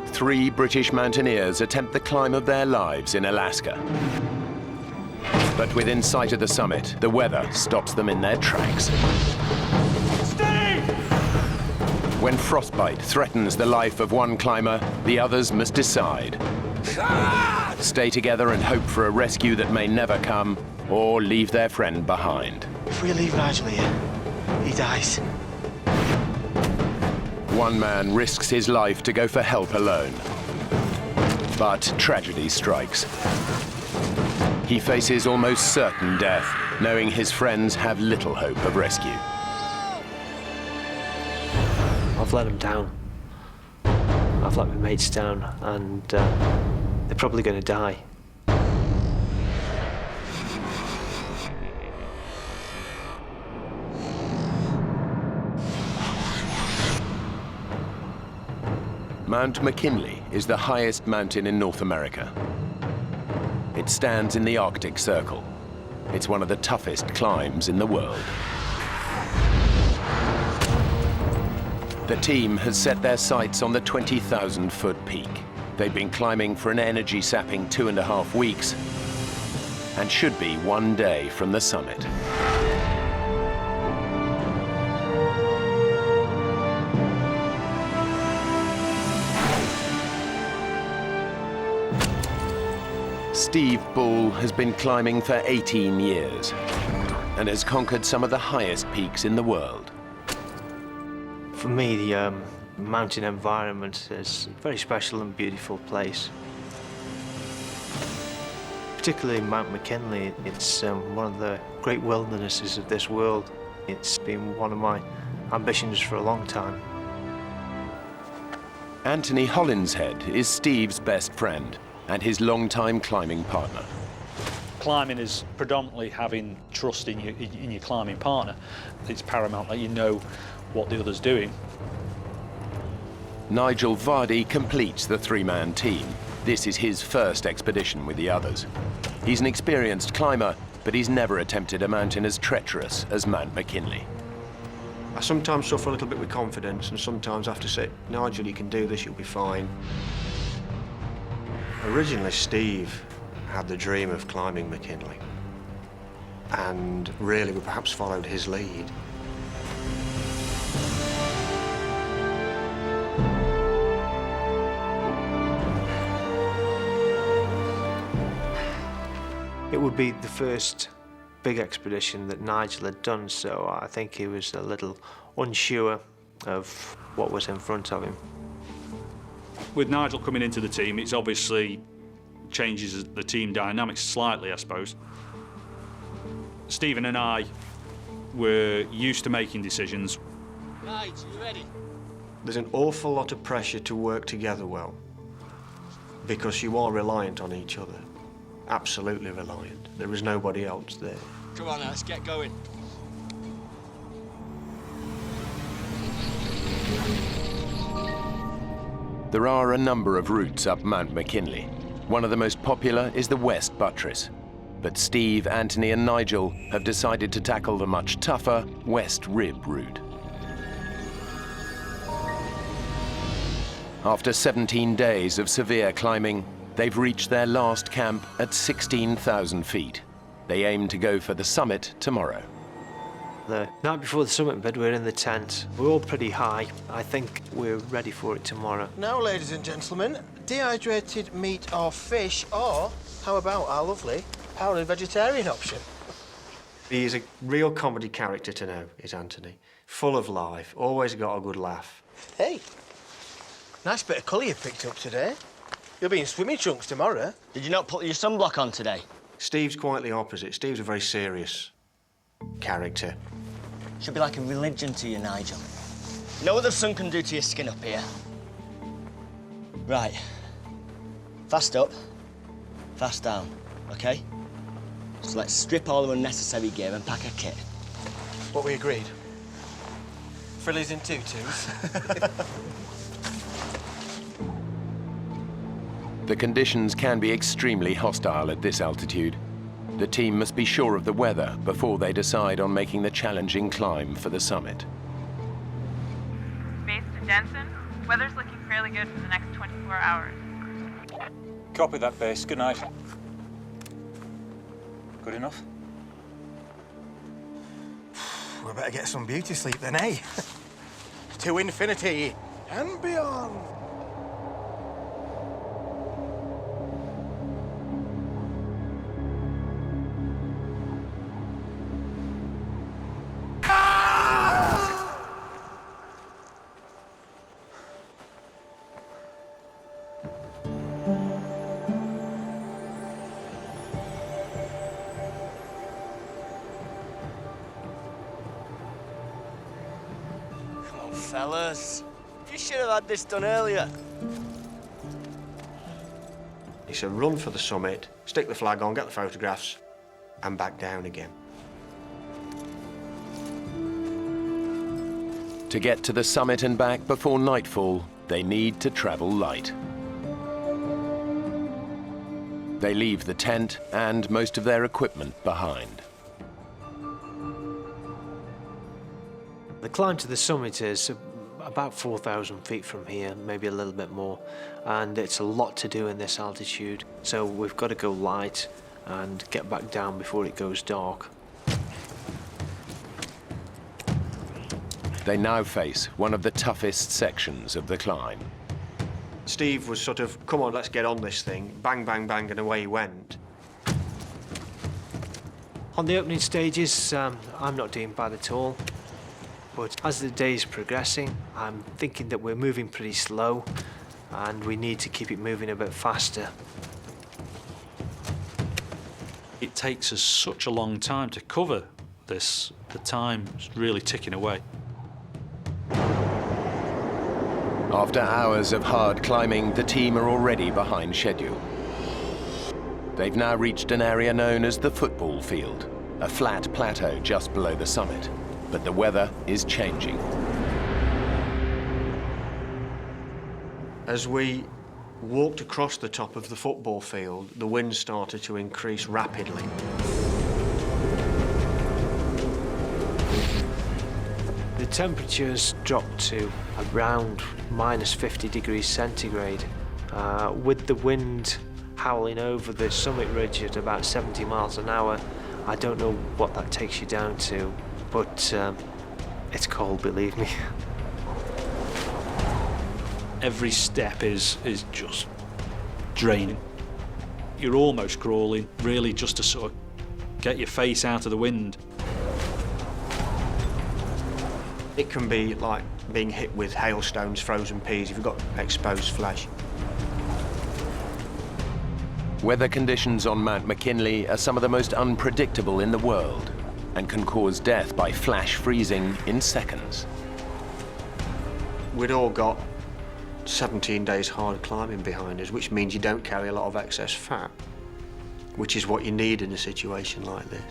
3 British mountaineers attempt the climb of their lives in Alaska. But within sight of the summit, the weather stops them in their tracks. Steve! When frostbite threatens the life of one climber, the others must decide. Stay together and hope for a rescue that may never come, or leave their friend behind. If we leave Nigel here, he dies. One man risks his life to go for help alone. But tragedy strikes. He faces almost certain death, knowing his friends have little hope of rescue. I've let them down. I've let my mates down, and they're probably going to die. Mount McKinley is the highest mountain in North America. It stands in the Arctic Circle. It's one of the toughest climbs in the world. The team has set their sights on the 20,000-foot peak. They've been climbing for an energy-sapping 2.5 weeks and should be one day from the summit. Steve Bull has been climbing for 18 years and has conquered some of the highest peaks in the world. For me, the mountain environment is a very special and beautiful place. Particularly Mount McKinley, it's one of the great wildernesses of this world. It's been one of my ambitions for a long time. Anthony Hollinshead is Steve's best friend and his long-time climbing partner. Climbing is predominantly having trust in your climbing partner. It's paramount that you know what the other's doing. Nigel Vardy completes the 3-man team. This is his first expedition with the others. He's an experienced climber, but he's never attempted a mountain as treacherous as Mount McKinley. I sometimes suffer a little bit with confidence, and sometimes I have to say, Nigel, you can do this, you'll be fine. Originally, Steve had the dream of climbing McKinley, and really we perhaps followed his lead. It would be the first big expedition that Nigel had done, so I think he was a little unsure of what was in front of him. With Nigel coming into the team, it's obviously changes the team dynamics slightly, I suppose. Stephen and I were used to making decisions. Right, you ready? There's an awful lot of pressure to work together well, because you are reliant on each other. Absolutely reliant. There is nobody else there. Come on, let's get going. There are a number of routes up Mount McKinley. One of the most popular is the West Buttress. But Steve, Anthony and Nigel have decided to tackle the much tougher West Rib route. After 17 days of severe climbing, they've reached their last camp at 16,000 feet. They aim to go for the summit tomorrow. The night before the summit bed, we're in the tent. We're all pretty high. I think we're ready for it tomorrow. Now, ladies and gentlemen, dehydrated meat or fish, or how about our lovely powdered vegetarian option? He is a real comedy character to know, is Anthony. Full of life, always got a good laugh. Hey, nice bit of colour you picked up today. You'll be in swimming trunks tomorrow. Did you not put your sunblock on today? Steve's quite the opposite. Steve's a very serious character. Should be like a religion to you, Nigel. You know what the sun can do to your skin up here? Right. Fast up, fast down, OK? So let's strip all the unnecessary gear and pack a kit. What we agreed? Frillies in tutus. The conditions can be extremely hostile at this altitude. The team must be sure of the weather before they decide on making the challenging climb for the summit. Base to Jensen, weather's looking fairly good for the next 24 hours. Copy that, base. Good night. Good enough? We better get some beauty sleep then, eh? To infinity and beyond. Fellas, you should have had this done earlier. It's a run for the summit, stick the flag on, get the photographs, and back down again. To get to the summit and back before nightfall, they need to travel light. They leave the tent and most of their equipment behind. The climb to the summit is about 4,000 feet from here, maybe a little bit more, and it's a lot to do in this altitude, so we've got to go light and get back down before it goes dark. They now face one of the toughest sections of the climb. Steve was sort of, come on, let's get on this thing, bang, bang, bang, and away he went. On the opening stages, I'm not doing bad at all. But as the day is progressing, I'm thinking that we're moving pretty slow and we need to keep it moving a bit faster. It takes us such a long time to cover this. The time's really ticking away. After hours of hard climbing, the team are already behind schedule. They've now reached an area known as the football field, a flat plateau just below the summit. But the weather is changing. As we walked across the top of the football field, the wind started to increase rapidly. The temperatures dropped to around minus 50 degrees centigrade, with the wind howling over the summit ridge at about 70 miles an hour. I don't know what that takes you down to, but it's cold, believe me. Every step is just draining. You're almost crawling, really, just to sort of get your face out of the wind. It can be like being hit with hailstones, frozen peas, if you've got exposed flesh. Weather conditions on Mount McKinley are some of the most unpredictable in the world and can cause death by flash freezing in seconds. We'd all got 17 days hard climbing behind us, which means you don't carry a lot of excess fat, which is what you need in a situation like this.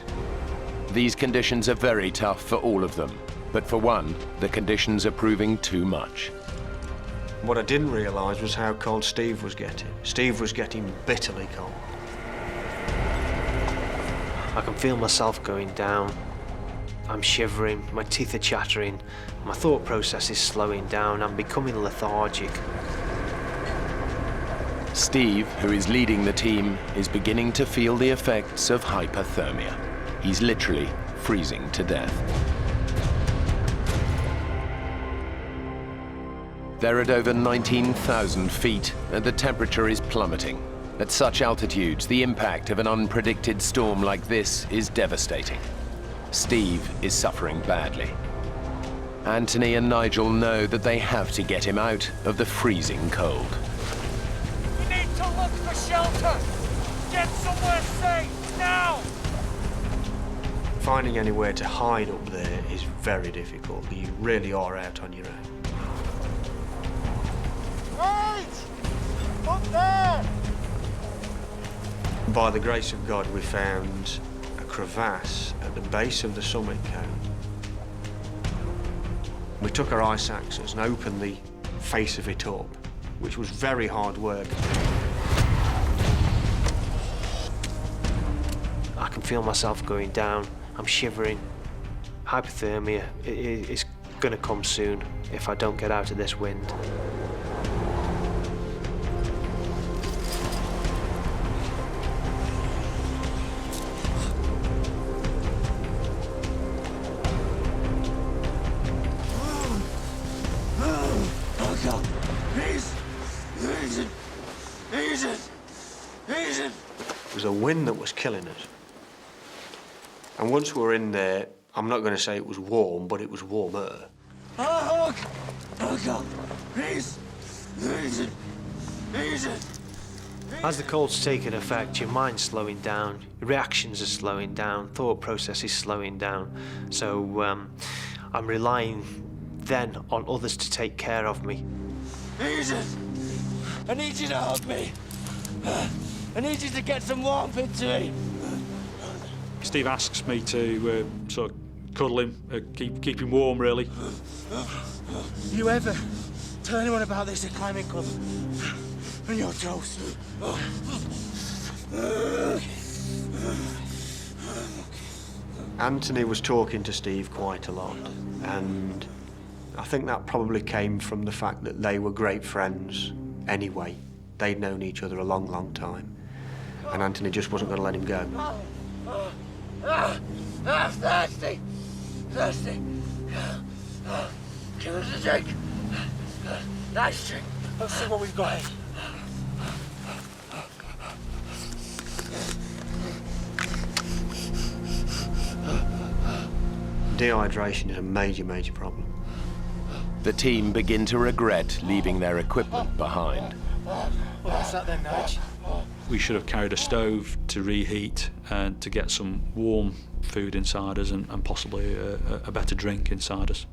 These conditions are very tough for all of them, but for one, the conditions are proving too much. What I didn't realise was how cold Steve was getting. Steve was getting bitterly cold. I can feel myself going down. I'm shivering, my teeth are chattering, my thought process is slowing down, I'm becoming lethargic. Steve, who is leading the team, is beginning to feel the effects of hypothermia. He's literally freezing to death. They're at over 19,000 feet, and the temperature is plummeting. At such altitudes, the impact of an unpredicted storm like this is devastating. Steve is suffering badly. Anthony and Nigel know that they have to get him out of the freezing cold. We need to look for shelter! Get somewhere safe, now! Finding anywhere to hide up there is very difficult. You really are out on your own. Right! Up there! By the grace of God, we found a crevasse at the base of the summit cone. We took our ice axes and opened the face of it up, which was very hard work. I can feel myself going down. I'm shivering. Hypothermia is going to come soon if I don't get out of this wind. It was a wind that was killing us. And once we were in there, I'm not going to say it was warm, but it was warmer. Oh God, please. As the cold's taken effect, your mind's slowing down, your reactions are slowing down, thought process is slowing down. So I'm relying then on others to take care of me. I need you to hug me. I need you to get some warmth into me. Steve asks me to sort of cuddle him, keep him warm, really. You ever tell anyone about this at climbing club? And you're toast. Anthony was talking to Steve quite a lot, and I think that probably came from the fact that they were great friends anyway. They'd known each other a long, long time, and Anthony just wasn't going to let him go. Thirsty. Give us a drink. Nice drink. Let's see what we've got here. Dehydration is a major, major problem. The team begin to regret leaving their equipment behind. What's that then, Nige? We should have carried a stove to reheat and to get some warm food inside us and possibly a better drink inside us.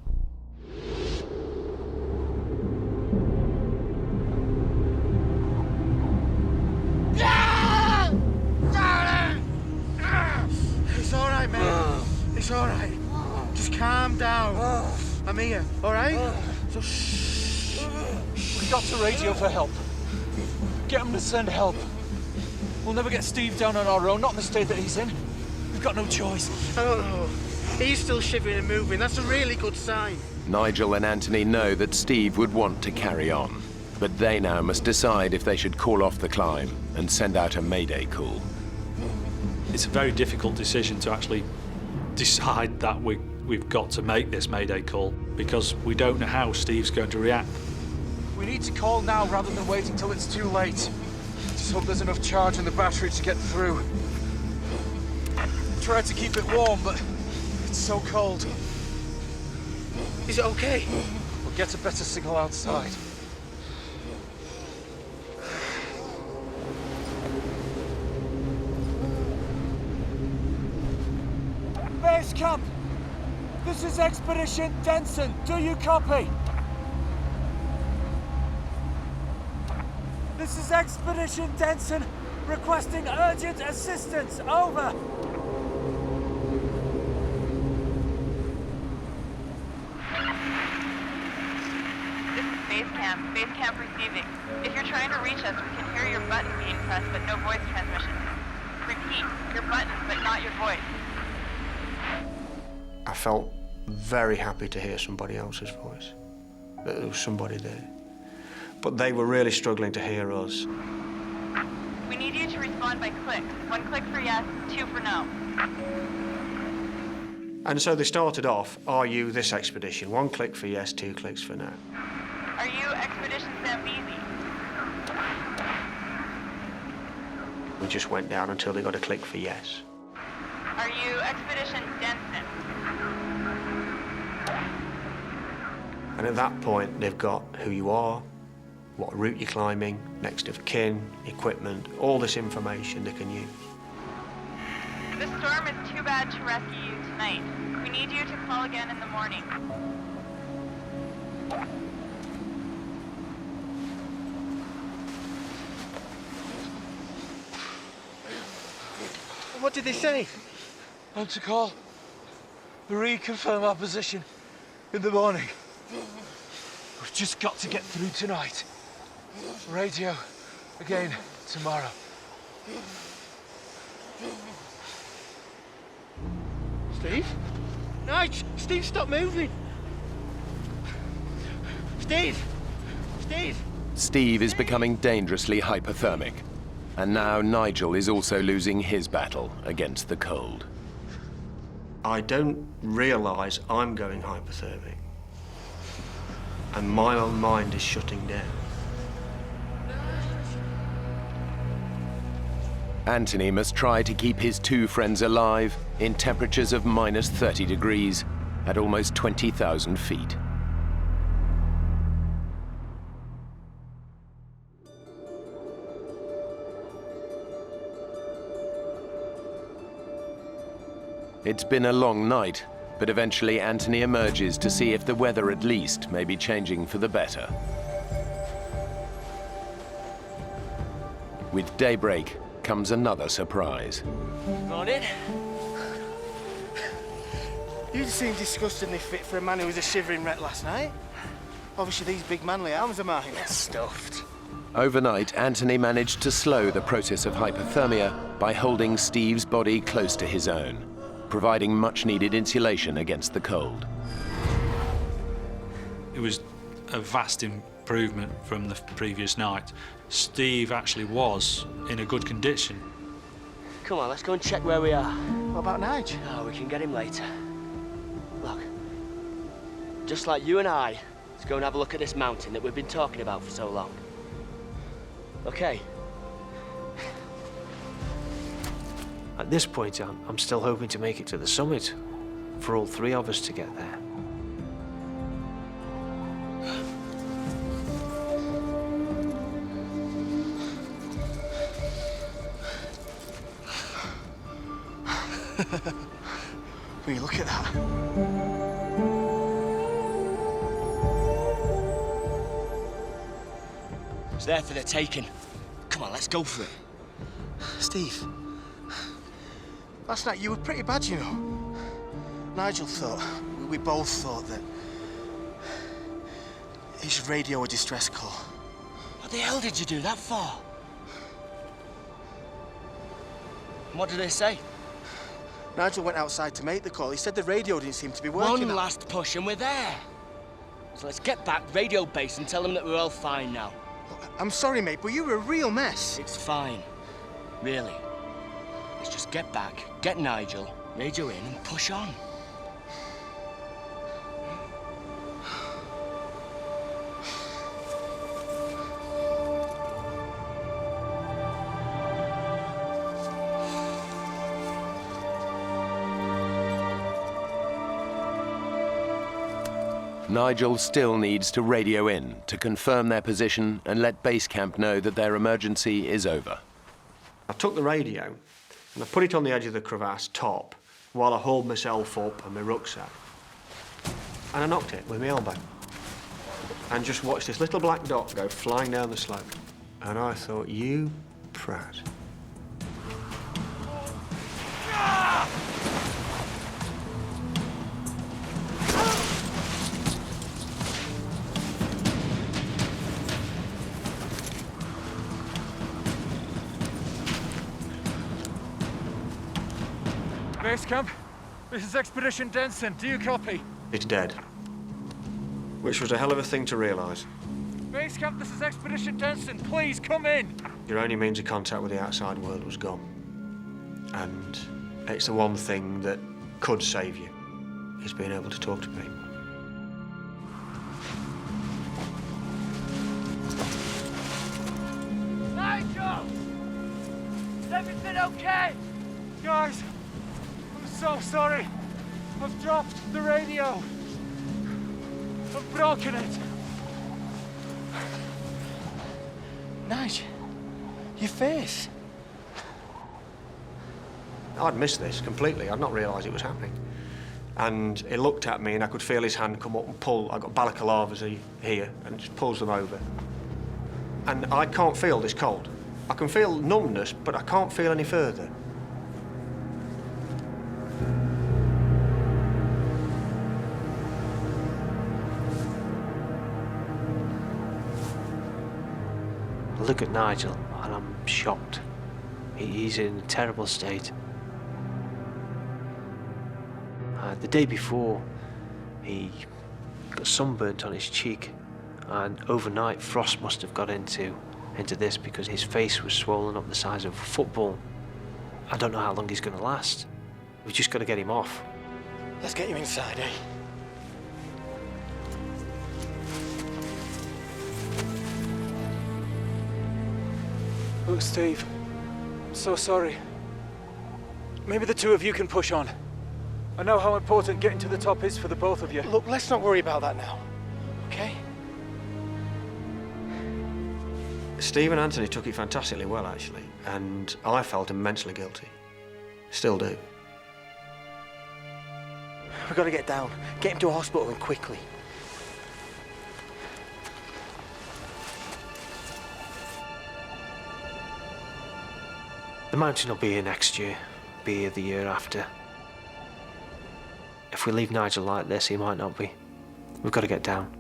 It's all right, mate. It's all right. Just calm down. I'm here, all right? So shh. We got to radio for help. Get them to send help. We'll never get Steve down on our own, not in the state that he's in. We've got no choice. I don't know. He's still shivering and moving. That's a really good sign. Nigel and Anthony know that Steve would want to carry on, but they now must decide if they should call off the climb and send out a Mayday call. It's a very difficult decision to actually decide that we've got to make this Mayday call because we don't know how Steve's going to react. We need to call now rather than waiting till it's too late. Just hope there's enough charge in the battery to get through. Tried to keep it warm, but it's so cold. Is it okay? We'll get a better signal outside. Base camp! This is Expedition Denson. Do you copy? This is Expedition Denson, requesting urgent assistance. Over. This is Base Camp. Base Camp receiving. If you're trying to reach us, we can hear your button being pressed, but no voice transmission. Repeat, your button, but not your voice. I felt very happy to hear somebody else's voice, that there was somebody there. But they were really struggling to hear us. We need you to respond by click. 1 click for yes, 2 for no. And so they started off, are you this expedition? 1 click for yes, 2 clicks for no. Are you Expedition Zambezi? We just went down until they got a click for yes. Are you Expedition Denson? And at that point, they've got who you are, what route you're climbing, next of kin, equipment, all this information they can use. The storm is too bad to rescue you tonight. We need you to call again in the morning. What did they say? I'm to call. Reconfirm our position in the morning. We've just got to get through tonight. Radio again tomorrow. Steve? Nige! Steve, stop moving! Steve! Steve! Steve is becoming dangerously hypothermic, and now Nigel is also losing his battle against the cold. I don't realise I'm going hypothermic, and my own mind is shutting down. Anthony must try to keep his two friends alive in temperatures of minus 30 degrees at almost 20,000 feet. It's been a long night, but eventually Anthony emerges to see if the weather at least may be changing for the better. With daybreak comes another surprise. Morning. You seem disgustingly fit for a man who was a shivering wreck last night. Obviously these big manly arms of mine. Stuffed. Overnight, Anthony managed to slow the process of hypothermia by holding Steve's body close to his own, providing much-needed insulation against the cold. It was a vast improvement from the previous night. Steve actually was in a good condition. Come on, let's go and check where we are. What about Nige? Oh, we can get him later. Look, just like you and I, let's go and have a look at this mountain that we've been talking about for so long. Okay. At this point, I'm still hoping to make it to the summit, for all three of us to get there. Will you look at that? It's there for the taking. Come on, let's go for it. Steve, last night you were pretty bad, you know. Nigel thought, we both thought that he should radio a distress call. What the hell did you do that for? And what did they say? Nigel went outside to make the call. He said the radio didn't seem to be working. One last push and we're there. So let's get back radio base and tell them that we're all fine now. I'm sorry, mate, but you were a real mess. It's fine. Really. Let's just get back, get Nigel, radio in and push on. Nigel still needs to radio in to confirm their position and let base camp know that their emergency is over. I took the radio and I put it on the edge of the crevasse top while I hauled myself up and my rucksack. And I knocked it with my elbow. And just watched this little black dot go flying down the slope. And I thought, you prat. Base camp, this is Expedition Denson. Do you copy? It's dead. Which was a hell of a thing to realise. Base camp, this is Expedition Denson. Please come in. Your only means of contact with the outside world was gone. And it's the one thing that could save you, is being able to talk to people. Nigel! Is everything okay? Guys, I'm so sorry. I've dropped the radio. I've broken it. Nige, your face. I'd missed this completely. I'd not realised it was happening. And he looked at me and I could feel his hand come up and pull. I got balaclavas here and just pulls them over. And I can't feel this cold. I can feel numbness, but I can't feel any further. I look at Nigel and I'm shocked. He's in a terrible state. The day before, he got sunburnt on his cheek, and overnight frost must have got into this because his face was swollen up the size of a football. I don't know how long he's going to last. We've just got to get him off. Let's get you inside, eh? Look, Steve, so sorry. Maybe the two of you can push on. I know how important getting to the top is for the both of you. Look, let's not worry about that now, okay? Steve and Anthony took it fantastically well, actually, and I felt immensely guilty. Still do. We've got to get down. Get him to a hospital and quickly. The mountain will be here next year, be here the year after. If we leave Nigel like this, he might not be. We've got to get down.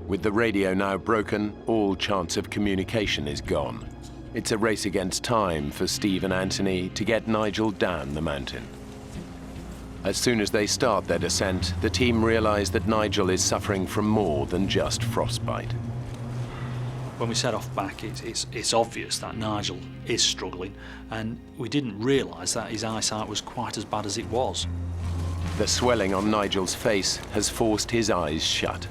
With the radio now broken, all chance of communication is gone. It's a race against time for Steve and Anthony to get Nigel down the mountain. As soon as they start their descent, the team realize that Nigel is suffering from more than just frostbite. When we set off back, it's obvious that Nigel is struggling, and we didn't realise that his eyesight was quite as bad as it was. The swelling on Nigel's face has forced his eyes shut.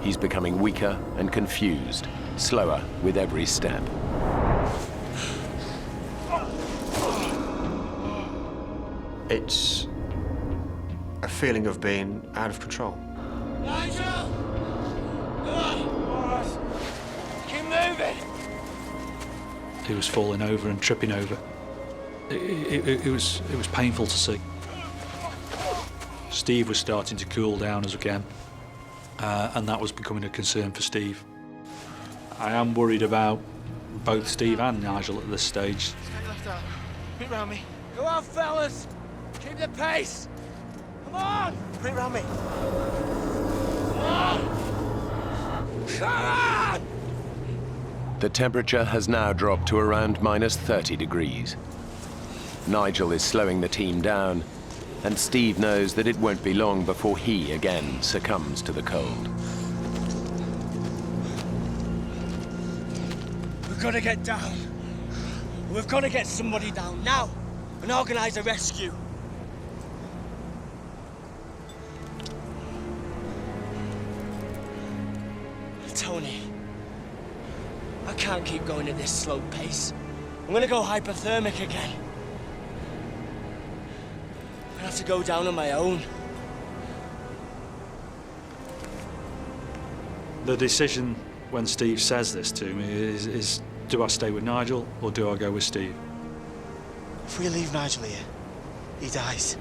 He's becoming weaker and confused, slower with every step. It's a feeling of being out of control. Nigel! Keep moving! He was falling over and tripping over. It was painful to see. Steve was starting to cool down as again, and that was becoming a concern for Steve. I am worried about both Steve and Nigel at this stage. Stand left out. Put it round me. Go on, fellas! Keep the pace! Come on! Put it round me. Come on! The temperature has now dropped to around minus 30 degrees. Nigel is slowing the team down, and Steve knows that it won't be long before he again succumbs to the cold. We've got to get down. We've got to get somebody down now and organise a rescue. Tony, I can't keep going at this slow pace. I'm going to go hypothermic again. I have to go down on my own. The decision when Steve says this to me is do I stay with Nigel or do I go with Steve? If we leave Nigel here, he dies.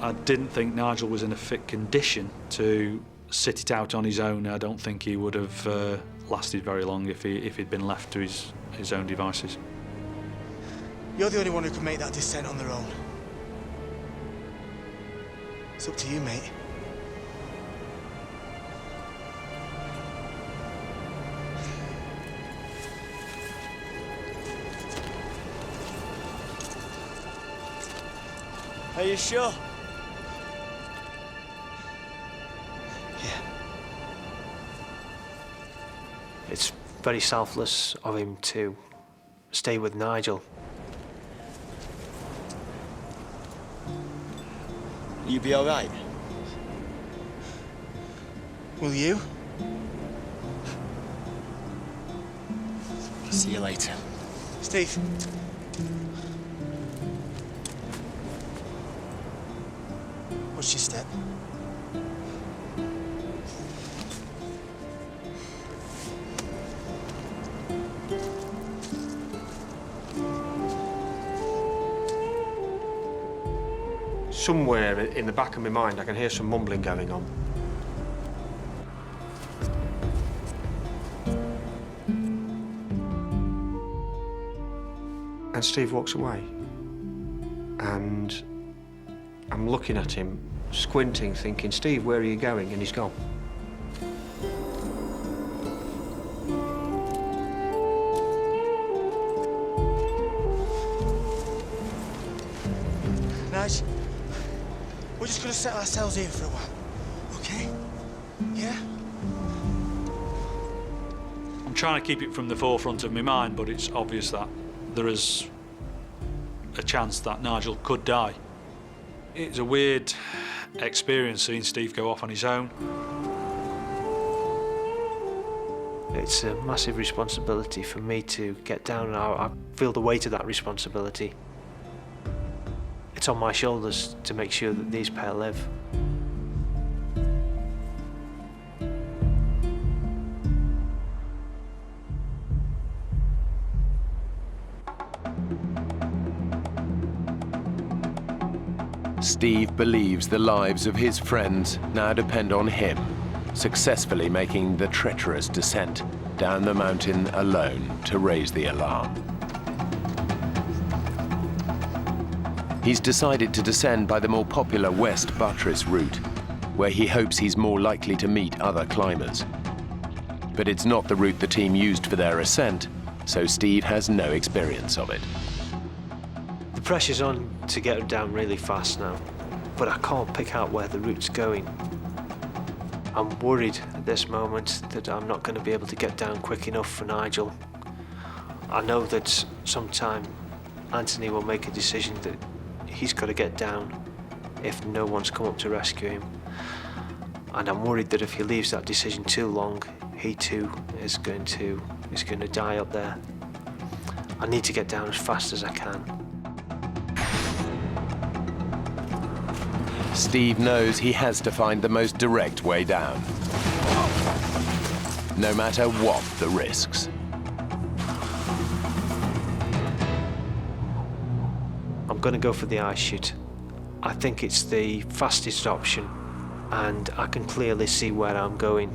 I didn't think Nigel was in a fit condition to sit it out on his own. I don't think he would have lasted very long if he'd been left to his own devices. You're the only one who can make that descent on their own. It's up to you, mate. Are you sure? Yeah. It's very selfless of him to stay with Nigel. You be all right? Will you? See you later. Steve. Watch your step. Somewhere in the back of my mind, I can hear some mumbling going on. And Steve walks away. And I'm looking at him, squinting, thinking, Steve, where are you going? And he's gone. Nige, we're just gonna settle ourselves here for a while, okay? Yeah? I'm trying to keep it from the forefront of my mind, but it's obvious that there is a chance that Nigel could die. It's a weird experience seeing Steve go off on his own. It's a massive responsibility for me to get down, and I feel the weight of that responsibility. It's on my shoulders to make sure that these pair live. Steve believes the lives of his friends now depend on him, successfully making the treacherous descent down the mountain alone to raise the alarm. He's decided to descend by the more popular West Buttress route, where he hopes he's more likely to meet other climbers. But it's not the route the team used for their ascent, so Steve has no experience of it. The pressure's on to get down really fast now, but I can't pick out where the route's going. I'm worried at this moment that I'm not going to be able to get down quick enough for Nigel. I know that sometime Anthony will make a decision that he's got to get down if no one's come up to rescue him. And I'm worried that if he leaves that decision too long, he too is going to die up there. I need to get down as fast as I can. Steve knows he has to find the most direct way down, no matter what the risks. I'm going to go for the ice chute. I think it's the fastest option, and I can clearly see where I'm going.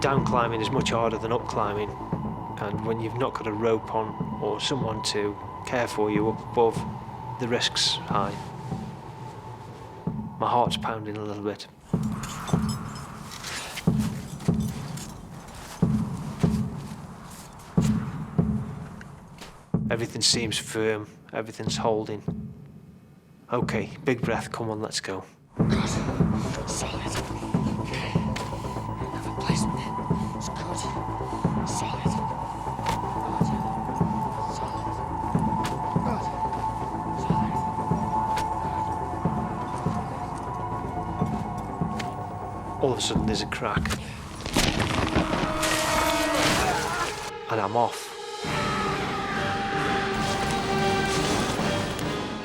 Down climbing is much harder than up climbing, and when you've not got a rope on or someone to care for you up above, the risk's high. My heart's pounding a little bit. Everything seems firm, everything's holding. Okay, big breath, come on, let's go. Good. Solid. Okay. Another placement. It's good. Solid. Good. Solid. Good. Solid. All of a sudden there's a crack. And I'm off.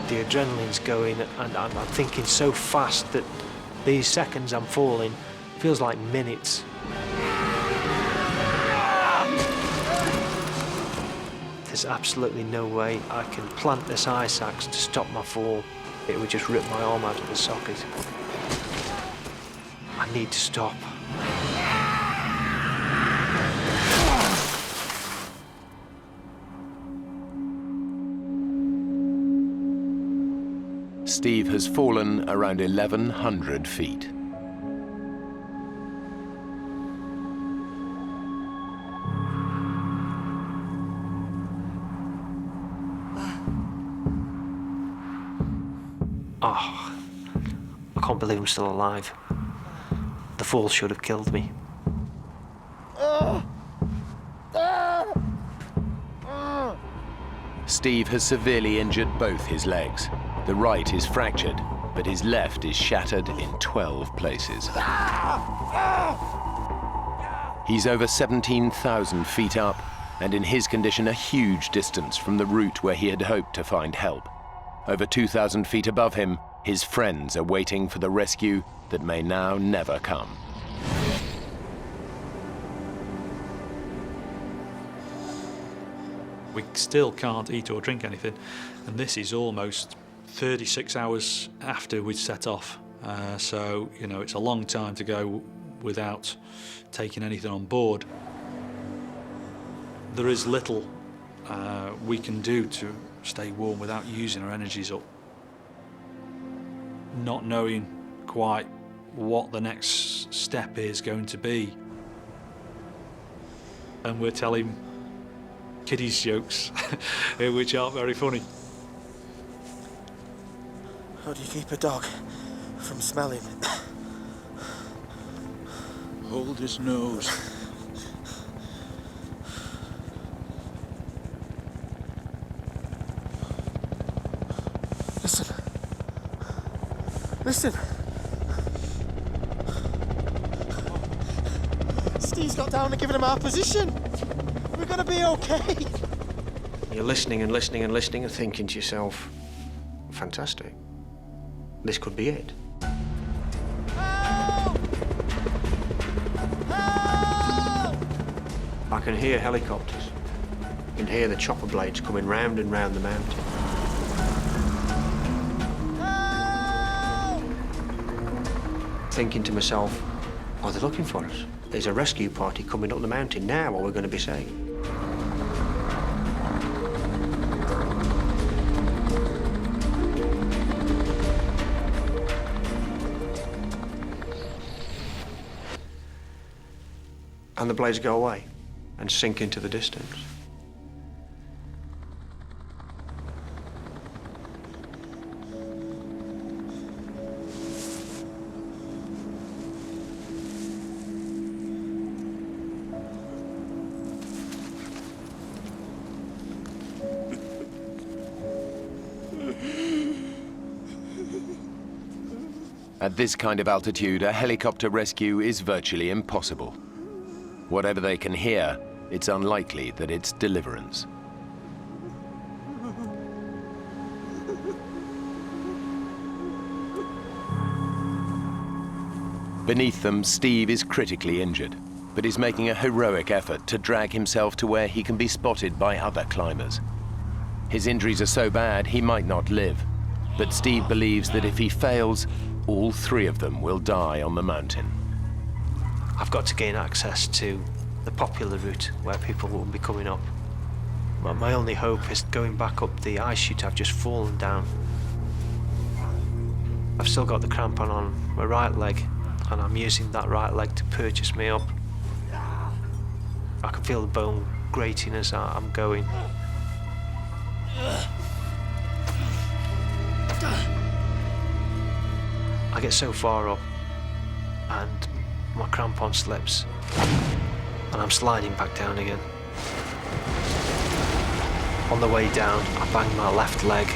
The adrenaline's going, and I'm thinking so fast that these seconds I'm falling feels like minutes. There's absolutely no way I can plant this ice axe to stop my fall. It would just rip my arm out of the socket. I need to stop. Steve has fallen around 1,100 feet. Oh, I can't believe I'm still alive. The fall should have killed me. Steve has severely injured both his legs. The right is fractured, but his left is shattered in 12 places. He's over 17,000 feet up, and in his condition a huge distance from the route where he had hoped to find help. Over 2,000 feet above him, his friends are waiting for the rescue that may now never come. We still can't eat or drink anything, and this is almost 36 hours after we'd set off. So, you know, it's a long time to go without taking anything on board. There is little we can do to stay warm without using our energies up. Not knowing quite what the next step is going to be. And we're telling kiddies jokes, which aren't very funny. How do you keep a dog from smelling? Hold his nose. listen. Steve's got down and given him our position. We're gonna be okay. You're listening and listening and listening and thinking to yourself, fantastic. This could be it. Help! Help! I can hear helicopters. You can hear the chopper blades coming round and round the mountain. Help! Thinking to myself, are they looking for us? There's a rescue party coming up the mountain now, or we're going to be safe. And the blades go away and sink into the distance. At this kind of altitude, a helicopter rescue is virtually impossible. Whatever they can hear, it's unlikely that it's deliverance. Beneath them, Steve is critically injured, but is making a heroic effort to drag himself to where he can be spotted by other climbers. His injuries are so bad he might not live, but Steve believes that if he fails, all three of them will die on the mountain. I've got to gain access to the popular route where people will be coming up. But my only hope is going back up the ice chute I've just fallen down. I've still got the crampon on my right leg, and I'm using that right leg to purchase me up. I can feel the bone grating as I'm going. I get so far up, and my crampon slips, and I'm sliding back down again. On the way down, I bang my left leg.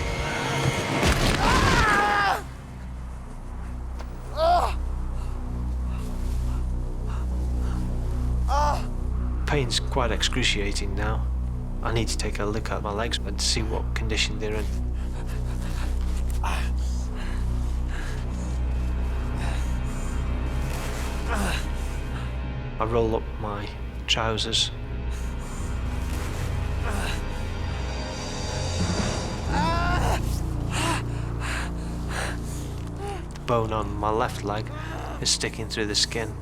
Pain's quite excruciating now. I need to take a look at my legs and see what condition they're in. I roll up my trousers. The bone on my left leg is sticking through the skin.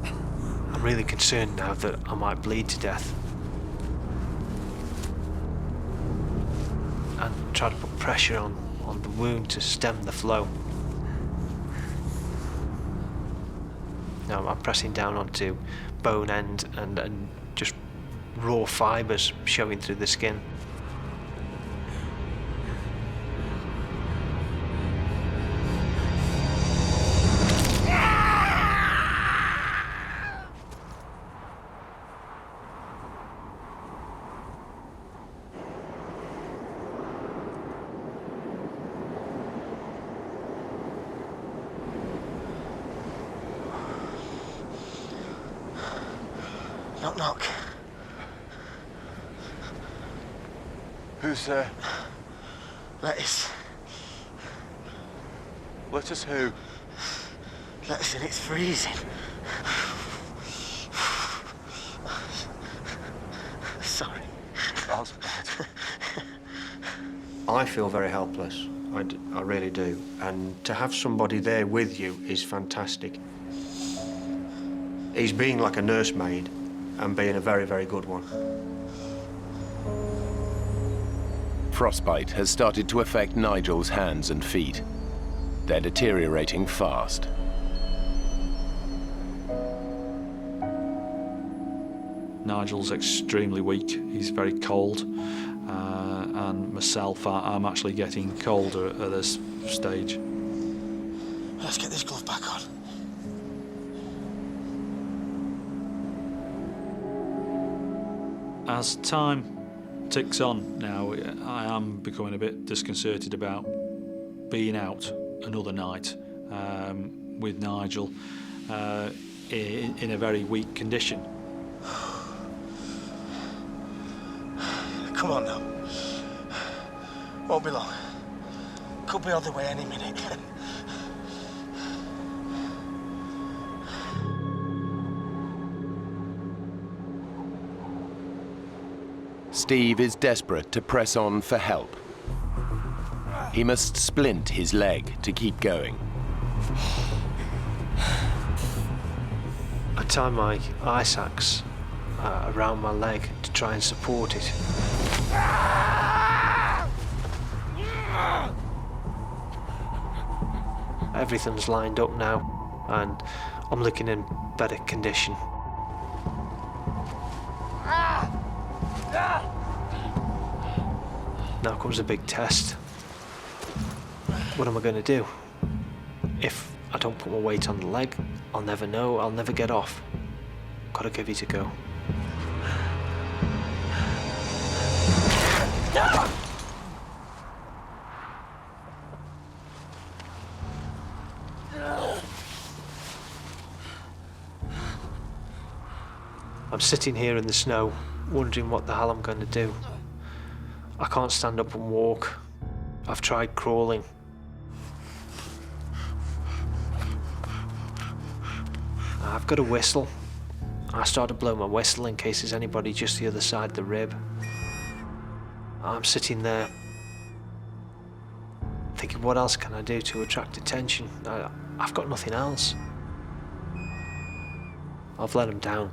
I'm really concerned now that I might bleed to death. And try to put pressure on the wound to stem the flow. Now I'm pressing down onto bone end and just raw fibres showing through the skin. Knock, knock. Who's there? Lettuce. Lettuce who? Lettuce, and it's freezing. Sorry. That's bad. I feel very helpless. I really do. And to have somebody there with you is fantastic. He's being like a nursemaid and being a very, very good one. Frostbite has started to affect Nigel's hands and feet. They're deteriorating fast. Nigel's extremely weak. He's very cold, and myself, I'm actually getting colder at this stage. Let's get this glove back on. As time ticks on now, I am becoming a bit disconcerted about being out another night with Nigel in a very weak condition. Come on now. Won't be long. Could be on the way any minute. Steve is desperate to press on for help. He must splint his leg to keep going. I tie my ice axe around my leg to try and support it. Everything's lined up now, and I'm looking in better condition. Now comes a big test. What am I going to do? If I don't put my weight on the leg, I'll never know, I'll never get off. Gotta give it a go. I'm sitting here in the snow, wondering what the hell I'm going to do. I can't stand up and walk. I've tried crawling. I've got a whistle. I start to blow my whistle in case there's anybody just the other side of the rib. I'm sitting there thinking, what else can I do to attract attention? I've got nothing else. I've let them down.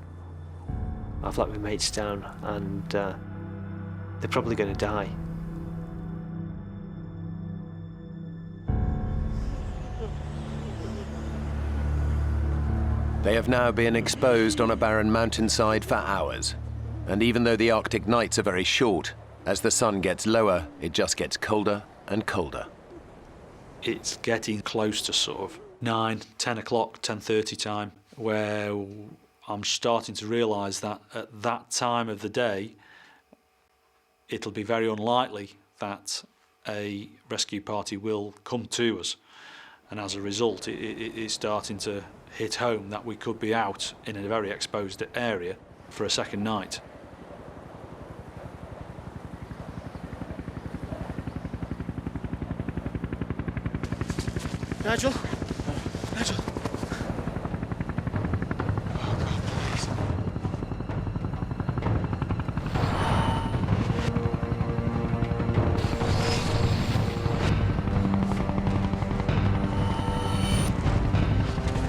I've let my mates down, and they're probably going to die. They have now been exposed on a barren mountainside for hours. And even though the Arctic nights are very short, as the sun gets lower, it just gets colder and colder. It's getting close to sort of 9, 10 o'clock, 10:30 time, where I'm starting to realise that at that time of the day, it'll be very unlikely that a rescue party will come to us. And as a result, it's starting to hit home that we could be out in a very exposed area for a second night. Nigel? Nigel? Oh, God, please.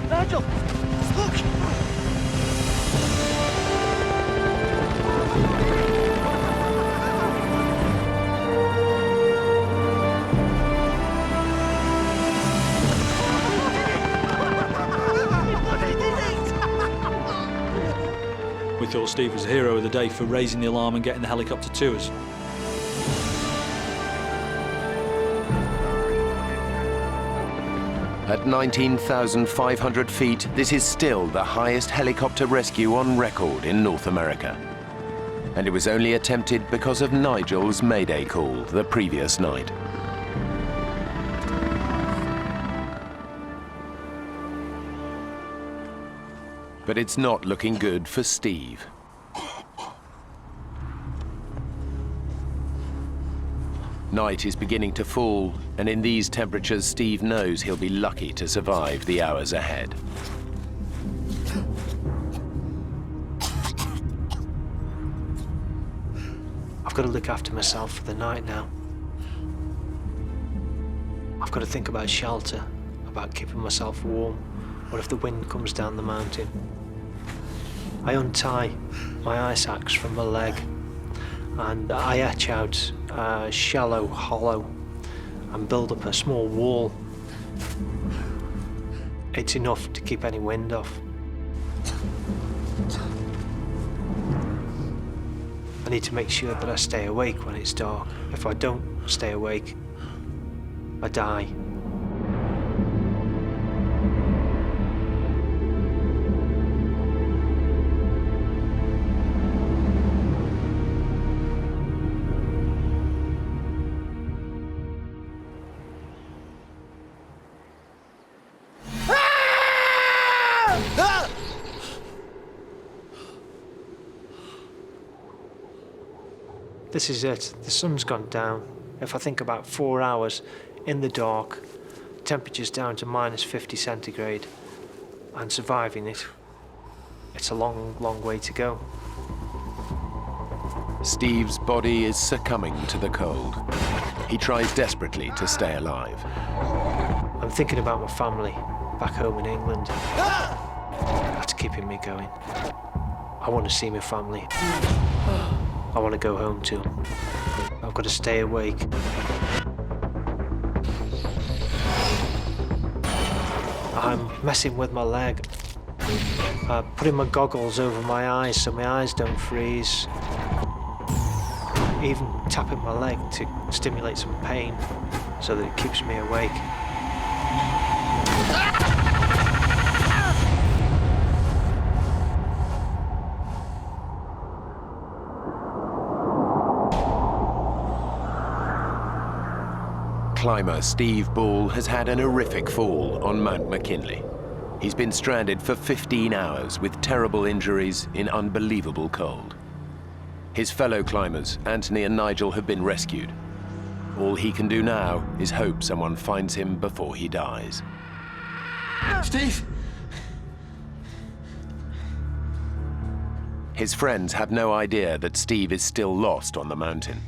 Nigel! Look! We thought Steve was the hero of the day for raising the alarm and getting the helicopter to us. At 19,500 feet, this is still the highest helicopter rescue on record in North America. And it was only attempted because of Nigel's Mayday call the previous night. But it's not looking good for Steve. Night is beginning to fall, and in these temperatures, Steve knows he'll be lucky to survive the hours ahead. I've got to look after myself for the night now. I've got to think about shelter, about keeping myself warm. What if the wind comes down the mountain? I untie my ice axe from my leg, and I etch out a shallow hollow and build up a small wall. It's enough to keep any wind off. I need to make sure that I stay awake when it's dark. If I don't stay awake, I die. This is it. The sun's gone down. If I think about 4 hours in the dark, temperature's down to minus 50 centigrade, and surviving it, it's a long, long way to go. Steve's body is succumbing to the cold. He tries desperately to stay alive. I'm thinking about my family back home in England. That's keeping me going. I want to see my family. I want to go home to them. I've got to stay awake. I'm messing with my leg. Putting my goggles over my eyes so my eyes don't freeze. Even tapping my leg to stimulate some pain so that it keeps me awake. Climber Steve Ball has had an horrific fall on Mount McKinley. He's been stranded for 15 hours with terrible injuries in unbelievable cold. His fellow climbers, Anthony and Nigel, have been rescued. All he can do now is hope someone finds him before he dies. Steve! His friends have no idea that Steve is still lost on the mountain.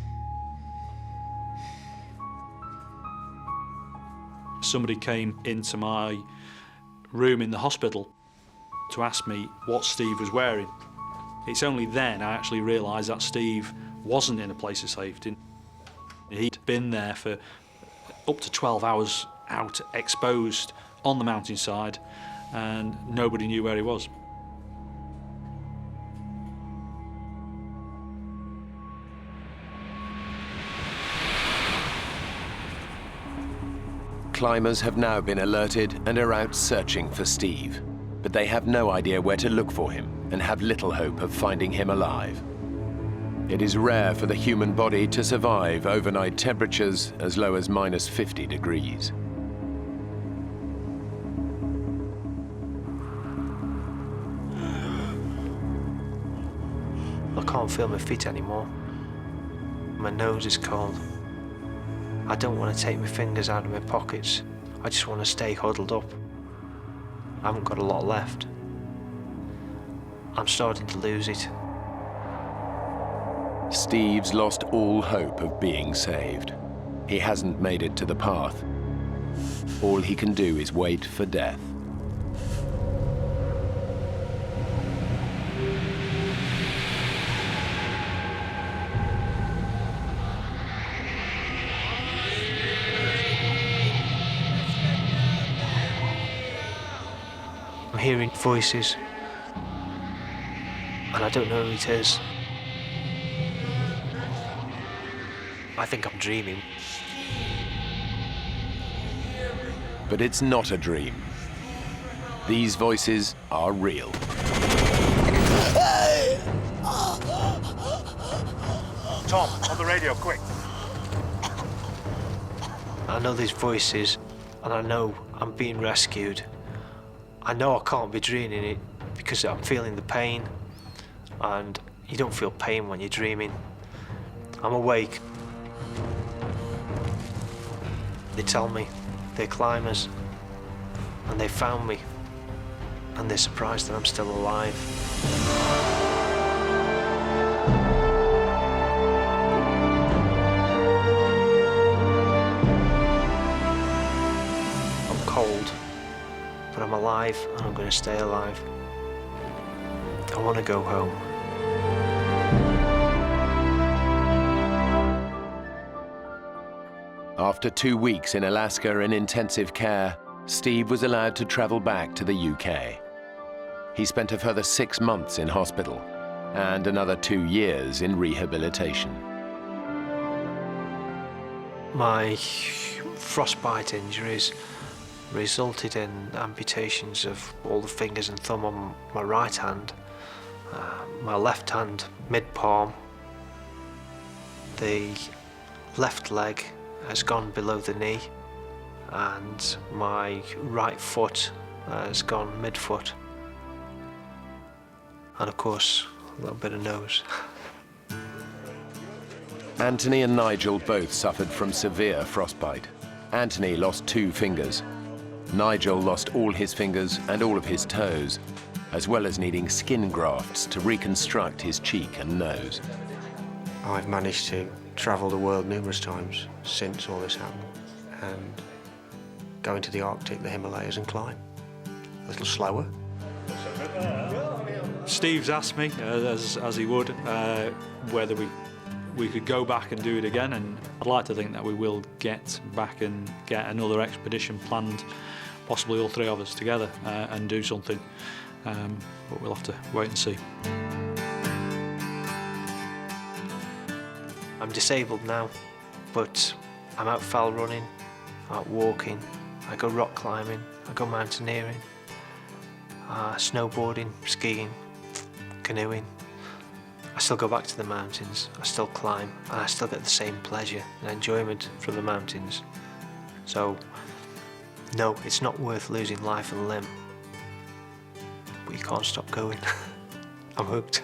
Somebody came into my room in the hospital to ask me what Steve was wearing. It's only then I actually realised that Steve wasn't in a place of safety. He'd been there for up to 12 hours out, exposed on the mountainside, and nobody knew where he was. Climbers have now been alerted and are out searching for Steve, but they have no idea where to look for him and have little hope of finding him alive. It is rare for the human body to survive overnight temperatures as low as minus 50 degrees. I can't feel my feet anymore. My nose is cold. I don't want to take my fingers out of my pockets. I just want to stay huddled up. I haven't got a lot left. I'm starting to lose it. Steve's lost all hope of being saved. He hasn't made it to the path. All he can do is wait for death. I'm hearing voices, and I don't know who it is. I think I'm dreaming. But it's not a dream. These voices are real. Tom, on the radio, quick. I know these voices, and I know I'm being rescued. I know I can't be dreaming it because I'm feeling the pain, and you don't feel pain when you're dreaming. I'm awake. They tell me they're climbers, and they found me, and they're surprised that I'm still alive. I'm cold, but I'm alive, and I'm going to stay alive. I want to go home. After 2 weeks in Alaska in intensive care, Steve was allowed to travel back to the UK. He spent a further 6 months in hospital and another 2 years in rehabilitation. My frostbite injuries resulted in amputations of all the fingers and thumb on my right hand, my left hand mid-palm, the left leg has gone below the knee, and my right foot has gone mid-foot. and of course a little bit of nose. Anthony and Nigel both suffered from severe frostbite. Anthony lost 2 fingers. Nigel lost all his fingers and all of his toes, as well as needing skin grafts to reconstruct his cheek and nose. I've managed to travel the world numerous times since all this happened and go into the Arctic, the Himalayas and climb. A little slower. Steve's asked me, as he would, whether we could go back and do it again, and I'd like to think that we will get back and get another expedition planned, possibly all 3 of us together, and do something, but we'll have to wait and see. I'm disabled now, but I'm out fell running, out walking, I go rock climbing, I go mountaineering, snowboarding, skiing, canoeing. I still go back to the mountains, I still climb, and I still get the same pleasure and enjoyment from the mountains. So, no, it's not worth losing life and limb, but you can't stop going. I'm hooked.